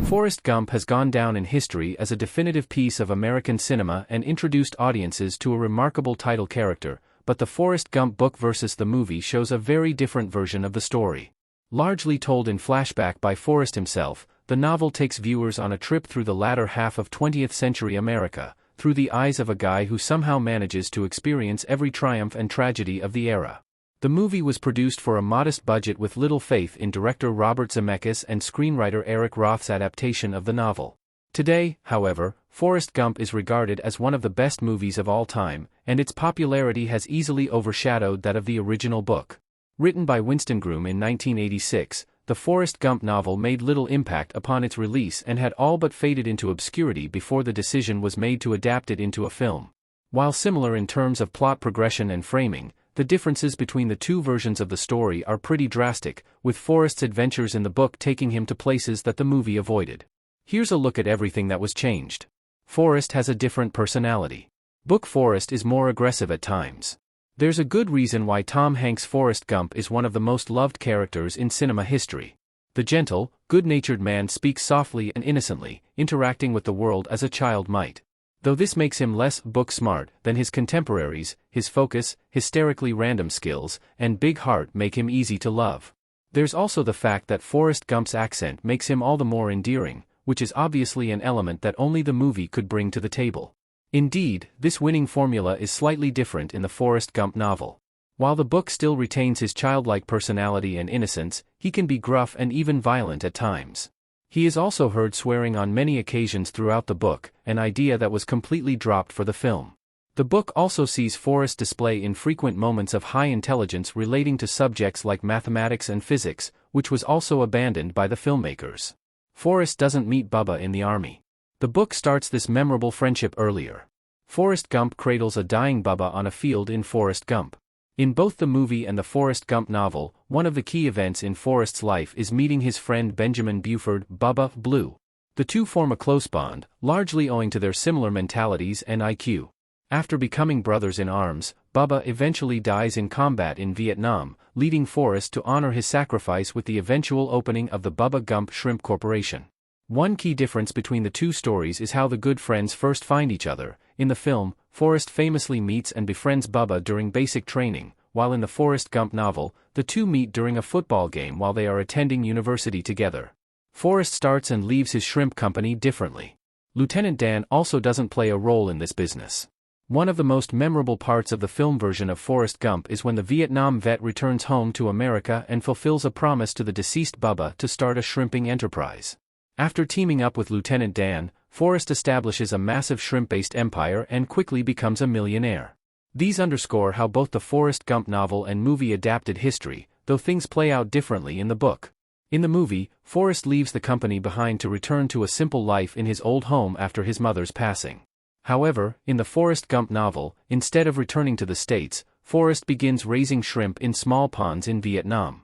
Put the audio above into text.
Forrest Gump has gone down in history as a definitive piece of American cinema and introduced audiences to a remarkable title character, but the Forrest Gump book versus the movie shows a very different version of the story. Largely told in flashback by Forrest himself, the novel takes viewers on a trip through the latter half of 20th century America, through the eyes of a guy who somehow manages to experience every triumph and tragedy of the era. The movie was produced for a modest budget with little faith in director Robert Zemeckis and screenwriter Eric Roth's adaptation of the novel. Today, however, Forrest Gump is regarded as one of the best movies of all time, and its popularity has easily overshadowed that of the original book. Written by Winston Groom in 1986, the Forrest Gump novel made little impact upon its release and had all but faded into obscurity before the decision was made to adapt it into a film. While similar in terms of plot progression and framing, the differences between the two versions of the story are pretty drastic, with Forrest's adventures in the book taking him to places that the movie avoided. Here's a look at everything that was changed. Forrest has a different personality. Book Forrest is more aggressive at times. There's a good reason why Tom Hanks' Forrest Gump is one of the most loved characters in cinema history. The gentle, good-natured man speaks softly and innocently, interacting with the world as a child might. Though this makes him less book-smart than his contemporaries, his focus, hysterically random skills, and big heart make him easy to love. There's also the fact that Forrest Gump's accent makes him all the more endearing, which is obviously an element that only the movie could bring to the table. Indeed, this winning formula is slightly different in the Forrest Gump novel. While the book still retains his childlike personality and innocence, he can be gruff and even violent at times. He is also heard swearing on many occasions throughout the book, an idea that was completely dropped for the film. The book also sees Forrest display infrequent moments of high intelligence relating to subjects like mathematics and physics, which was also abandoned by the filmmakers. Forrest doesn't meet Bubba in the army. The book starts this memorable friendship earlier. Forrest Gump cradles a dying Bubba on a field in Forrest Gump. In both the movie and the Forrest Gump novel, one of the key events in Forrest's life is meeting his friend Benjamin Buford, Bubba Blue. The two form a close bond, largely owing to their similar mentalities and IQ. After becoming brothers in arms, Bubba eventually dies in combat in Vietnam, leading Forrest to honor his sacrifice with the eventual opening of the Bubba Gump Shrimp Corporation. One key difference between the two stories is how the good friends first find each other. In the film, Forrest famously meets and befriends Bubba during basic training, while in the Forrest Gump novel, the two meet during a football game while they are attending university together. Forrest starts and leaves his shrimp company differently. Lieutenant Dan also doesn't play a role in this business. One of the most memorable parts of the film version of Forrest Gump is when the Vietnam vet returns home to America and fulfills a promise to the deceased Bubba to start a shrimping enterprise. After teaming up with Lieutenant Dan, Forrest establishes a massive shrimp-based empire and quickly becomes a millionaire. These underscore how both the Forrest Gump novel and movie adapted history, though things play out differently in the book. In the movie, Forrest leaves the company behind to return to a simple life in his old home after his mother's passing. However, in the Forrest Gump novel, instead of returning to the States, Forrest begins raising shrimp in small ponds in Vietnam.